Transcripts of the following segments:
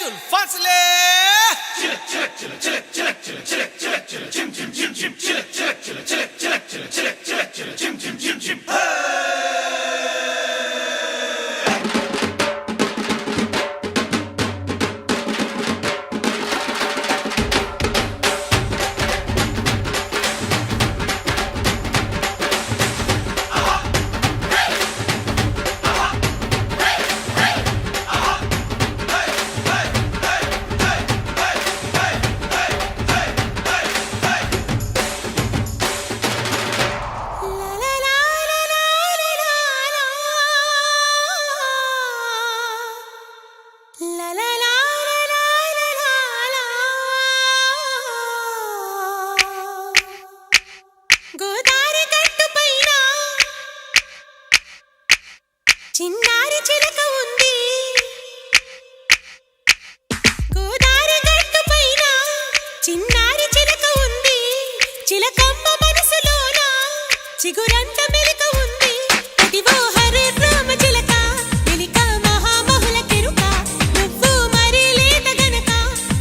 जुल्फासले చిన్నారి చిలక ఉంది గోదారి గట్టు పైన చిన్నారి చిలక ఉంది చిలకమ్మ మనసులోన చిగురంత మెలిక ఉంది ఇదివో హరే రామ చిలక మెలిక మహామహుల కెరుక నువ్వు మరి లేత గనక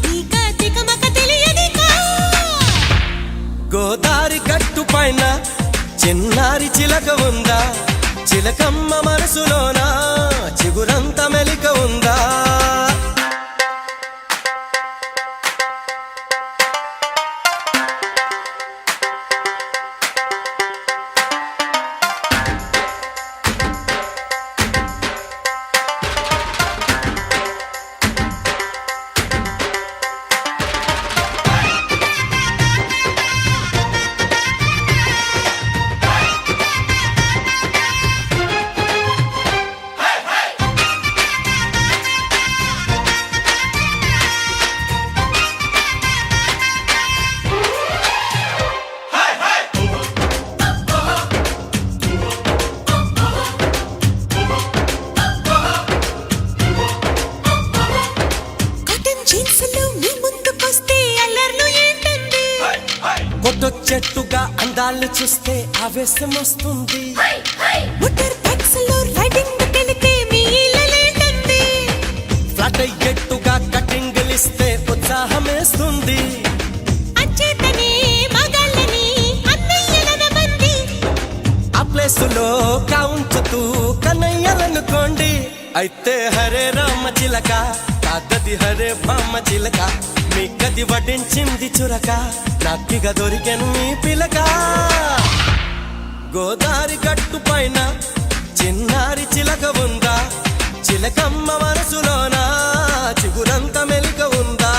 నీక తికమక తెలియదికా గోదారి గట్టు పైన చిన్నారి చిలక ఉందా చిలకమ్మ మనసులోన చిగురంత మెలిక ఉందా చెట్టుగా అందాలు చూస్తే ఆవేశం వస్తుంది మోటార్ బైక్స్లో రైడింగ్ తెలితే మీలలేంటండి ఫ్లాట్ అయ్యేట్టుగా కటింగ్లు ఇస్తే ఉత్సాహమేస్తుంది అచేతనే మగాళ్ళని అన్నయ్యలన మంది ఆ ప్లేసులో కాంచుతూ కన్నయ్యలనుకోండి అయితే హరే రామ చిలక కాదది హరే బామ్మ చిలక మీ గది వడ్డించింది చురక నాకిగ దొరికెను మీ పిలక గోదారి గట్టు పైన చిన్నారి చిలక ఉందా చిలకమ్మ మనసులోన చిగురంత మెలిక ఉందా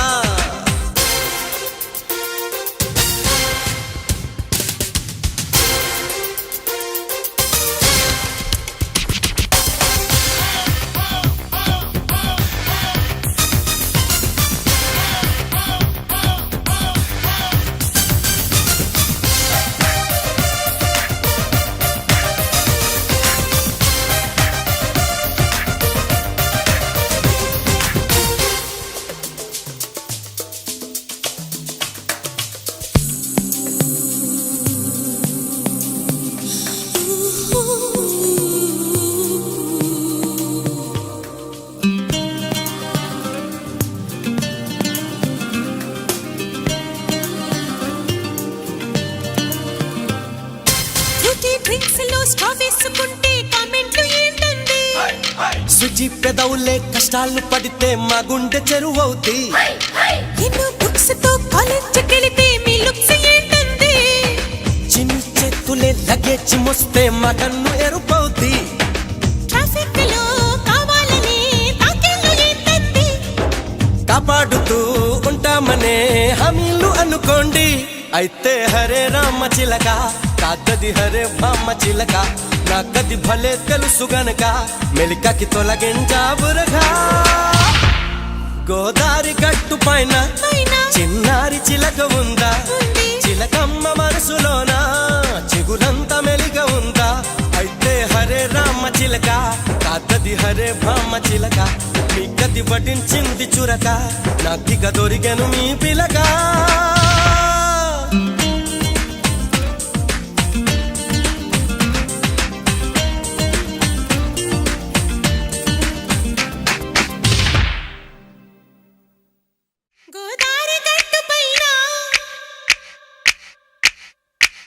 సుజి పెదవులే కష్టాలు పడితే మా గుండె చెరువవుతి ఎన్నో బుక్స్ తో కాలేజ్ కెళితే మీ లుక్స్ ఏంటండి చిన్ని చేతులే లగేజ్ మోస్తే మా కన్ను ఎరుపవుతి ట్రాఫిక్ లో కావాలని తాకిళ్ళు ఏంటండి కాపాడుతూ ఉంటామనే హామీలు అనుకోండి అయితే హరే రామ చిలక కాదది హరే బామ్మ చిలక నాకది భలే తెలుసు గనక మెలికకి తొలగించావురగా గోదారి గట్టు పైన చిన్నారి చిలక ఉందా చిలకమ్మ మనసులోన చిగురంత మెలిక ఉందా అయితే హరే రామ చిలక కాదది హరే బామ్మ చిలక మీ గది వడ్డించింది చురక నాకిగ దొరికెను మీ పిలక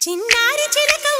చిన్నారి చిలక